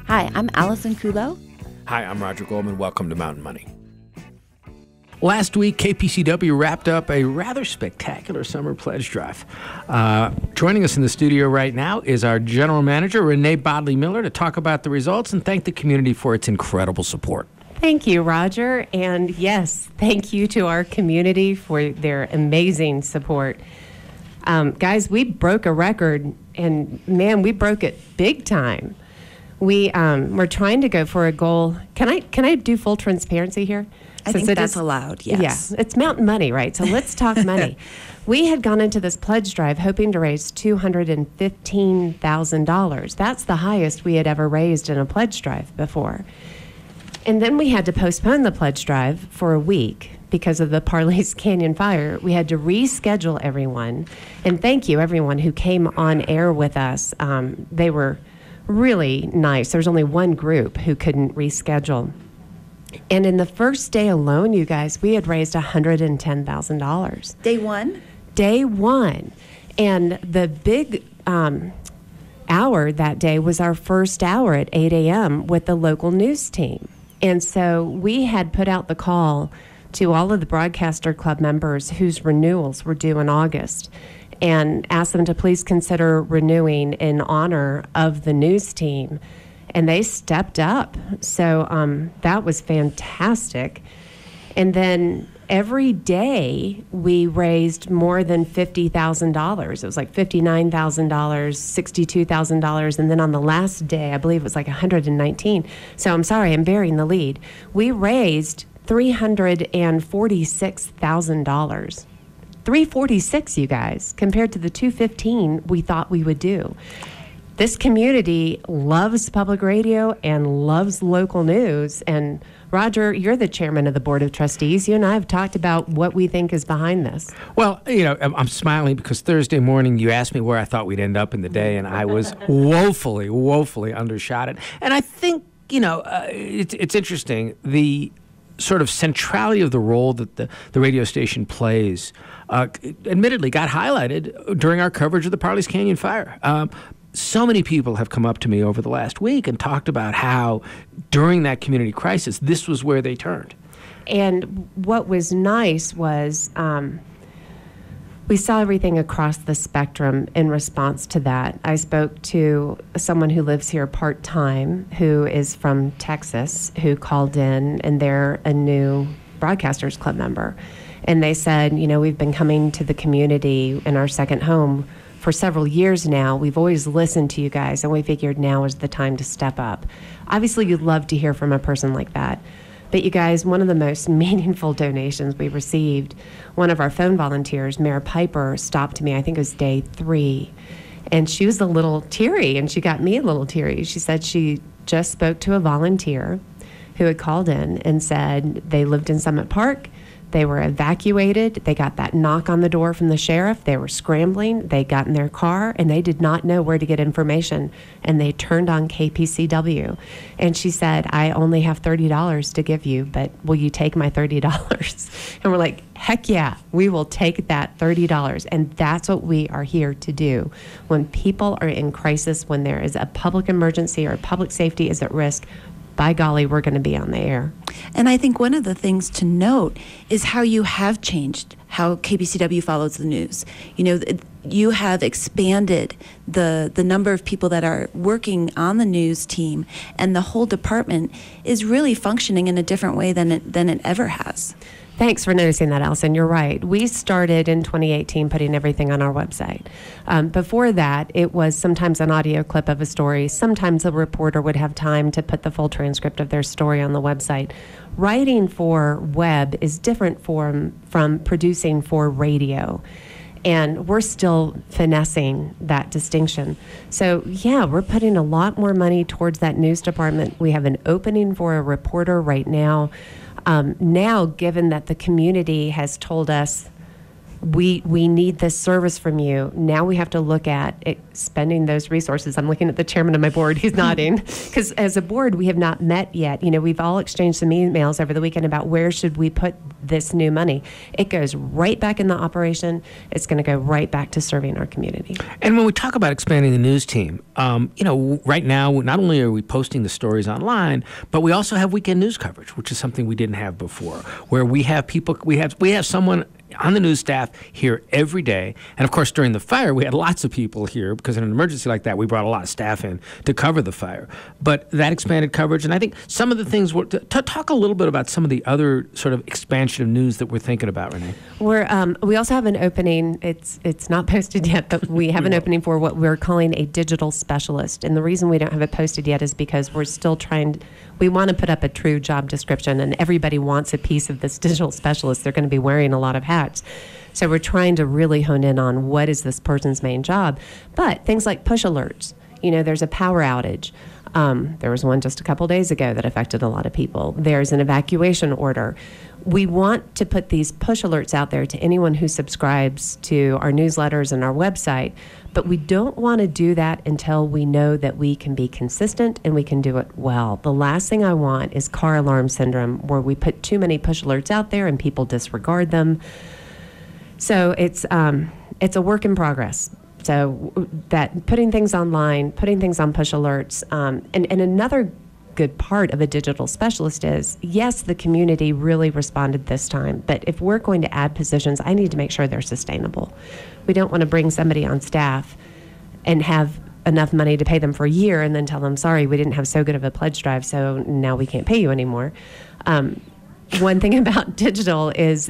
Hi, I'm Allison Kulo. Hi, I'm Roger Goldman. Welcome to Mountain Money. Last week, KPCW wrapped up a rather spectacular summer pledge drive. Joining us in the studio right now is our general manager, Renee Bodley Miller, to talk about the results and thank the community for its incredible support. Thank you, Roger. And yes, thank you to our community for their amazing support. Guys, we broke a record, and man, we broke it big time. We're trying to go for a goal. Can I do full transparency here? I think that's allowed, yes. Yeah, it's mountain money, right? So let's talk money. We had gone into this pledge drive hoping to raise $215,000. That's the highest we had ever raised in a pledge drive before. And then we had to postpone the pledge drive for a week because of the Parley's Canyon fire. We had to reschedule everyone. And thank you, everyone who came on air with us. They were really nice. There was only one group who couldn't reschedule. And in the first day alone, you guys, we had raised $110,000. Day one? Day one. And the big hour that day was our first hour at 8 a.m. with the local news team. And so we had put out the call to all of the Broadcaster Club members whose renewals were due in August and asked them to please consider renewing in honor of the news team. And they stepped up. So that was fantastic. And then every day we raised more than $50,000. It was like $59,000, $62,000. And then on the last day, I believe it was like $119,000. So I'm sorry, I'm burying the lead. We raised $346,000. $346, you guys, compared to the $215 we thought we would do. This community loves public radio and loves local news. And Roger, you're the chairman of the Board of Trustees. You and I have talked about what we think is behind this. Well, you know, I'm smiling because Thursday morning you asked me where I thought we'd end up in the day, and I was woefully undershot it. And I think, you know, it's interesting. The sort of centrality of the role that the radio station plays admittedly got highlighted during our coverage of the Parley's Canyon fire. So many people have come up to me over the last week and talked about how during that community crisis, this was where they turned. And what was nice was we saw everything across the spectrum in response to that. I spoke to someone who lives here part-time, who is from Texas, who called in, and they're a new Broadcasters Club member. And they said, you know, we've been coming to the community in our second home for several years now. We've always listened to you guys, and we figured now is the time to step up. Obviously, you'd love to hear from a person like that. But you guys, one of the most meaningful donations we received, one of our phone volunteers, Mayor Piper, stopped me, I think it was day 3, and she was a little teary, and she got me a little teary. She said she just spoke to a volunteer who had called in and said they lived in Summit Park. They were evacuated. They got that knock on the door from the sheriff. They were scrambling. They got in their car, and they did not know where to get information. And they turned on KPCW. And she said, I only have $30 to give you, but will you take my $30? And we're like, heck yeah, we will take that $30. And that's what we are here to do. When people are in crisis, when there is a public emergency or public safety is at risk, by golly, we're going to be on the air. And I think one of the things to note is how you have changed how KPCW follows the news. You know, you have expanded the number of people that are working on the news team, and the whole department is really functioning in a different way than it ever has. Thanks for noticing that, Allison. You're right. We started in 2018 putting everything on our website. Before that, it was sometimes an audio clip of a story. Sometimes a reporter would have time to put the full transcript of their story on the website. Writing for web is different from producing for radio. And we're still finessing that distinction. So, yeah, we're putting a lot more money towards that news department. We have an opening for a reporter right now. Now, given that the community has told us we need this service from you. Now we have to look at spending those resources. I'm looking at the chairman of my board. He's nodding. Because as a board, we have not met yet. We've all exchanged some emails over the weekend about where should we put this new money. It goes right back in the operation. It's going to go right back to serving our community. And when we talk about expanding the news team, right now, not only are we posting the stories online, but we also have weekend news coverage, which is something we didn't have before, where we have people, we have someone on the news staff here every day. And of course, during the fire, we had lots of people here because in an emergency like that, we brought a lot of staff in to cover the fire. But that expanded coverage, and I think some of the things to talk a little bit about some of the other sort of expansion of news that we're thinking about, Renee. We also have an opening. It's not posted yet, but we have an opening for what we're calling a digital specialist. And the reason we don't have it posted yet is because we're still we want to put up a true job description, and everybody wants a piece of this digital specialist. They're going to be wearing a lot of hats. So we're trying to really hone in on what is this person's main job. But things like push alerts, there's a power outage. There was one just a couple days ago that affected a lot of people. There's an evacuation order. We want to put these push alerts out there to anyone who subscribes to our newsletters and our website, but we don't want to do that until we know that we can be consistent and we can do it well. The last thing I want is car alarm syndrome, where we put too many push alerts out there and people disregard them. So it's a work in progress. So that putting things online, putting things on push alerts, and another good part of a digital specialist is, yes, the community really responded this time, but if we're going to add positions, I need to make sure they're sustainable. We don't want to bring somebody on staff and have enough money to pay them for a year and then tell them, sorry, we didn't have so good of a pledge drive, so now we can't pay you anymore. One thing about digital is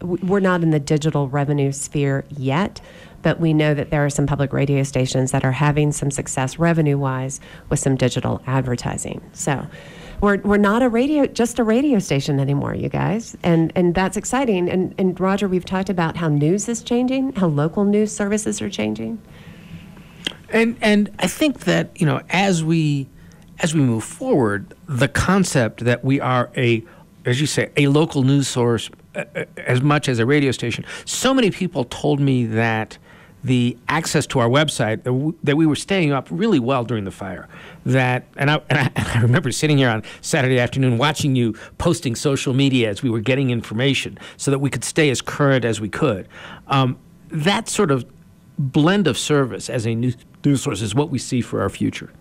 we're not in the digital revenue sphere yet, but we know that there are some public radio stations that are having some success revenue-wise with some digital advertising. So we're not just a radio station anymore, you guys, and that's exciting. And Roger, we've talked about how news is changing, how local news services are changing. And I think that as we move forward, the concept that we are as you say, a local news source as much as a radio station. So many people told me that the access to our website, that we were staying up really well during the fire. And I remember sitting here on Saturday afternoon watching you posting social media as we were getting information so that we could stay as current as we could. That sort of blend of service as a news source is what we see for our future.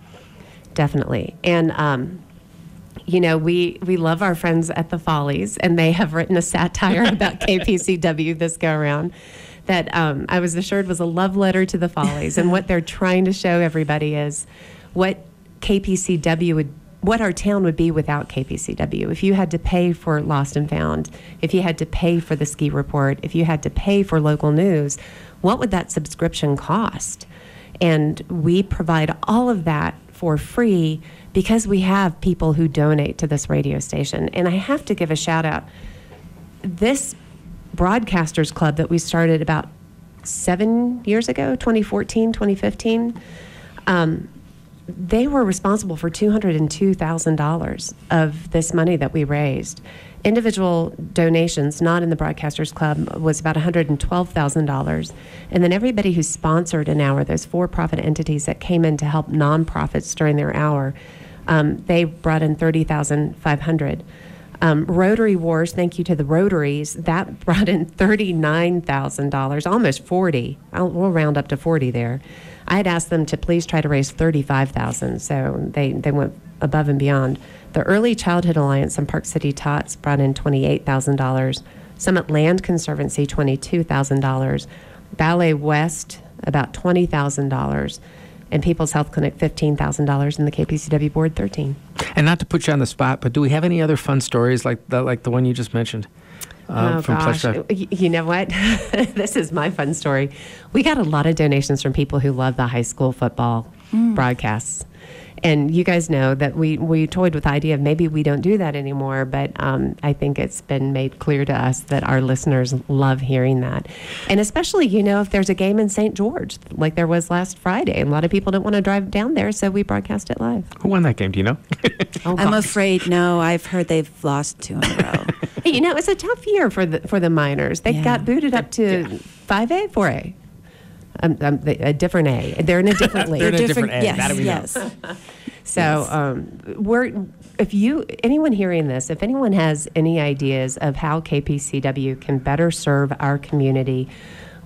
Definitely. And we love our friends at the Follies, and they have written a satire about KPCW this go around that I was assured was a love letter to the Follies. And what they're trying to show everybody is what our town would be without KPCW. If you had to pay for Lost and Found, if you had to pay for the ski report, if you had to pay for local news, what would that subscription cost? And we provide all of that for free because we have people who donate to this radio station. And I have to give a shout out. This Broadcasters Club that we started about 7 years ago, 2014, 2015, they were responsible for $202,000 of this money that we raised. Individual donations, not in the Broadcasters Club, was about $112,000. And then everybody who sponsored an hour, those for-profit entities that came in to help nonprofits during their hour, they brought in $30,500. Rotary Wars, thank you to the Rotaries, that brought in $39,000, almost 40. We'll round up to 40 there. I had asked them to please try to raise $35,000, so they went above and beyond. The Early Childhood Alliance and Park City Tots brought in $28,000. Summit Land Conservancy, $22,000. Ballet West, about $20,000. And People's Health Clinic, $15,000, and the KPCW board, $13,000. And not to put you on the spot, but do we have any other fun stories like the one you just mentioned? Oh, gosh. You know what? This is my fun story. We got a lot of donations from people who love the high school football broadcasts. And you guys know that we toyed with the idea of maybe we don't do that anymore, but I think it's been made clear to us that our listeners love hearing that. And especially, if there's a game in St. George, like there was last Friday, a lot of people don't want to drive down there, so we broadcast it live. Who won that game? Do you know? I'm afraid no. I've heard they've lost 2 in a row. Hey, it's a tough year for the Miners. They got booted up to 5A, 4A. A different A. They're in a different league. They're in a different A. Yes, That we know. yes. So anyone hearing this, if anyone has any ideas of how KPCW can better serve our community,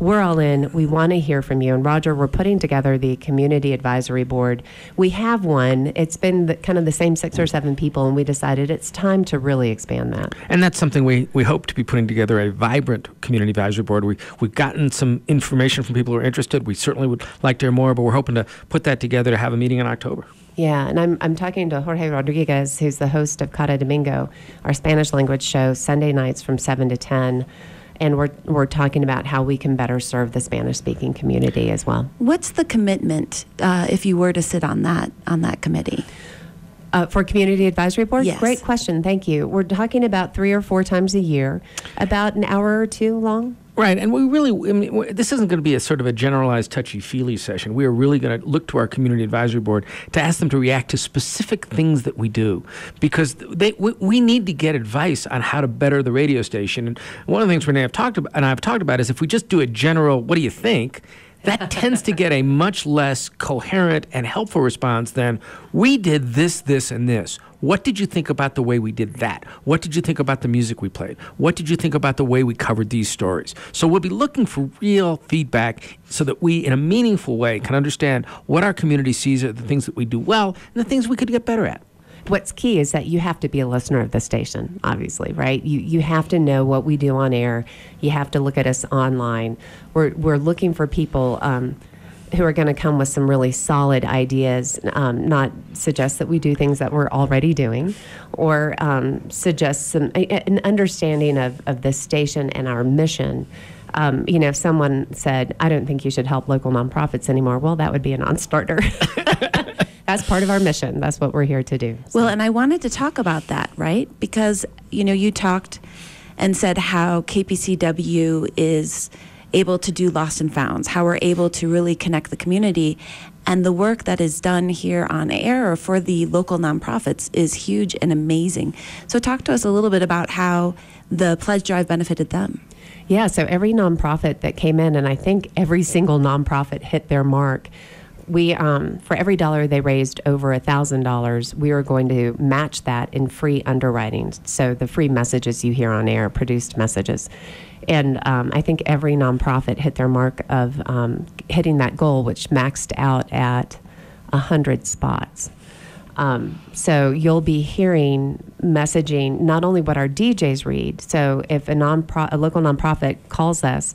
we're all in. We want to hear from you. And Roger, we're putting together the Community Advisory Board. We have one. It's been kind of the same 6 or 7 people, and we decided it's time to really expand that. And that's something we hope to be putting together, a vibrant Community Advisory Board. We've gotten some information from people who are interested. We certainly would like to hear more, but we're hoping to put that together to have a meeting in October. Yeah, and I'm talking to Jorge Rodriguez, who's the host of Cada Domingo, our Spanish language show, Sunday nights from 7 to 10. And we're talking about how we can better serve the Spanish-speaking community as well. What's the commitment if you were to sit on that committee? For Community Advisory Board? Yes. Great question. Thank you. We're talking about 3 or 4 times a year, about an hour or 2 long. Right, and this isn't going to be a sort of a generalized touchy-feely session. We are really going to look to our Community Advisory Board to ask them to react to specific things that we do, because we need to get advice on how to better the radio station. And one of the things Renee I've talked about is if we just do a general, what do you think? That tends to get a much less coherent and helpful response than, we did this, this, and this. What did you think about the way we did that? What did you think about the music we played? What did you think about the way we covered these stories? So we'll be looking for real feedback so that we, in a meaningful way, can understand what our community sees are the things that we do well and the things we could get better at. What's key is that you have to be a listener of the station, obviously, right? You have to know what we do on air. You have to look at us online. We're looking for people who are going to come with some really solid ideas, not suggest that we do things that we're already doing, or suggest an understanding of the station and our mission. If someone said, I don't think you should help local nonprofits anymore, well, that would be a non-starter. That's part of our mission. That's what we're here to do. So. Well, and I wanted to talk about that, right? Because, you talked and said how KPCW is able to do lost and founds, how we're able to really connect the community. And the work that is done here on air or for the local nonprofits is huge and amazing. So talk to us a little bit about how the pledge drive benefited them. Yeah, so every nonprofit that came in, and I think every single nonprofit hit their mark. We, for every dollar they raised over $1,000, we are going to match that in free underwriting. So the free messages you hear on air, produced messages. And I think every nonprofit hit their mark of hitting that goal, which maxed out at 100 spots. So you'll be hearing messaging, not only what our DJs read. So if a local nonprofit calls us,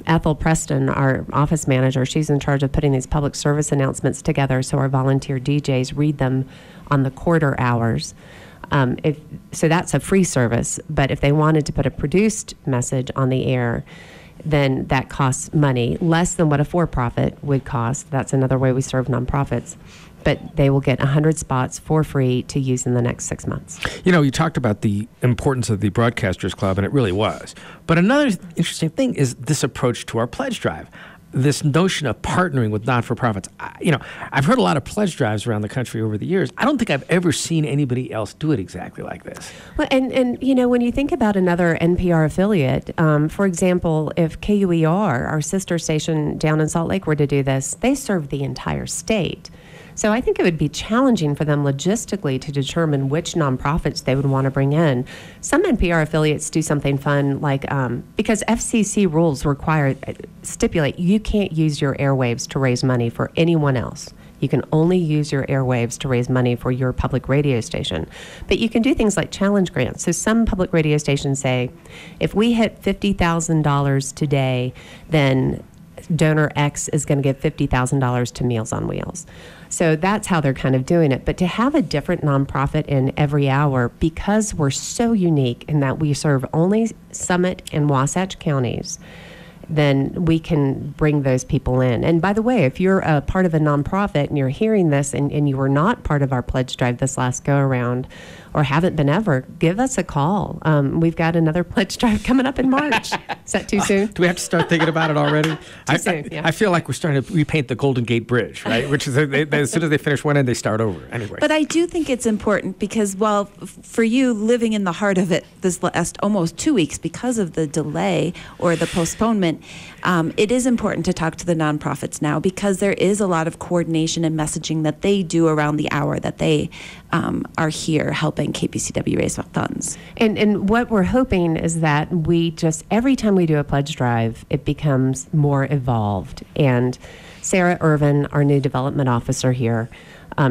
Ethel Preston, our office manager, she's in charge of putting these public service announcements together so our volunteer DJs read them on the quarter hours. So that's a free service, but if they wanted to put a produced message on the air, then that costs money, less than what a for-profit would cost. That's another way we serve nonprofits. But they will get 100 spots for free to use in the next 6 months. You talked about the importance of the Broadcasters Club, and it really was. But another interesting thing is this approach to our pledge drive. This notion of partnering with not-for-profits. I've heard a lot of pledge drives around the country over the years. I don't think I've ever seen anybody else do it exactly like this. Well, and when you think about another NPR affiliate, for example, if KUER, our sister station down in Salt Lake, were to do this, they serve the entire state. So I think it would be challenging for them logistically to determine which nonprofits they would want to bring in. Some NPR affiliates do something fun, like because FCC rules stipulate you can't use your airwaves to raise money for anyone else. You can only use your airwaves to raise money for your public radio station. But you can do things like challenge grants. So some public radio stations say, if we hit $50,000 today, then donor X is going to give $50,000 to Meals on Wheels. So that's how they're kind of doing it. But to have a different nonprofit in every hour, because we're so unique in that we serve only Summit and Wasatch counties, then we can bring those people in. And by the way, if you're a part of a nonprofit and you're hearing this and you were not part of our pledge drive this last go around or haven't been ever, give us a call. We've got another pledge drive coming up in March. Is that too soon? Do we have to start thinking about it already? Soon, yeah. I feel like we're starting to repaint the Golden Gate Bridge, right? Which is as soon as they finish one end, they start over. Anyway. But I do think it's important because, well, for you living in the heart of it this last almost 2 weeks because of the delay or the postponement, it is important to talk to the nonprofits now because there is a lot of coordination and messaging that they do around the hour that they are here helping KPCW raise funds. And what we're hoping is that we just, every time we do a pledge drive, it becomes more evolved. And Sarah Irvin, our new development officer here,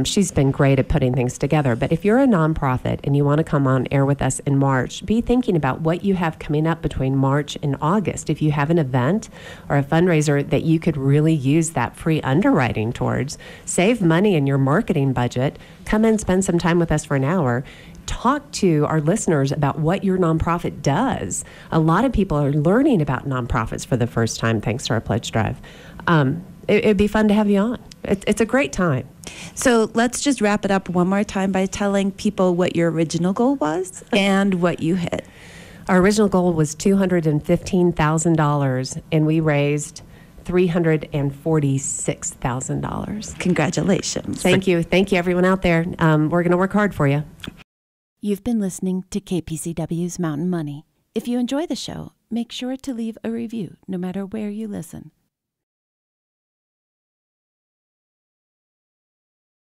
she's been great at putting things together. But if you're a nonprofit and you want to come on air with us in March, be thinking about what you have coming up between March and August. If you have an event or a fundraiser that you could really use that free underwriting towards, save money in your marketing budget, come in, spend some time with us for an hour. Talk to our listeners about what your nonprofit does. A lot of people are learning about nonprofits for the first time thanks to our pledge drive. It'd be fun to have you on. It's a great time. So let's just wrap it up one more time by telling people what your original goal was and what you hit. Our original goal was $215,000, and we raised $346,000. Congratulations. Thank you. Thank you, everyone out there. We're going to work hard for you. You've been listening to KPCW's Mountain Money. If you enjoy the show, make sure to leave a review no matter where you listen.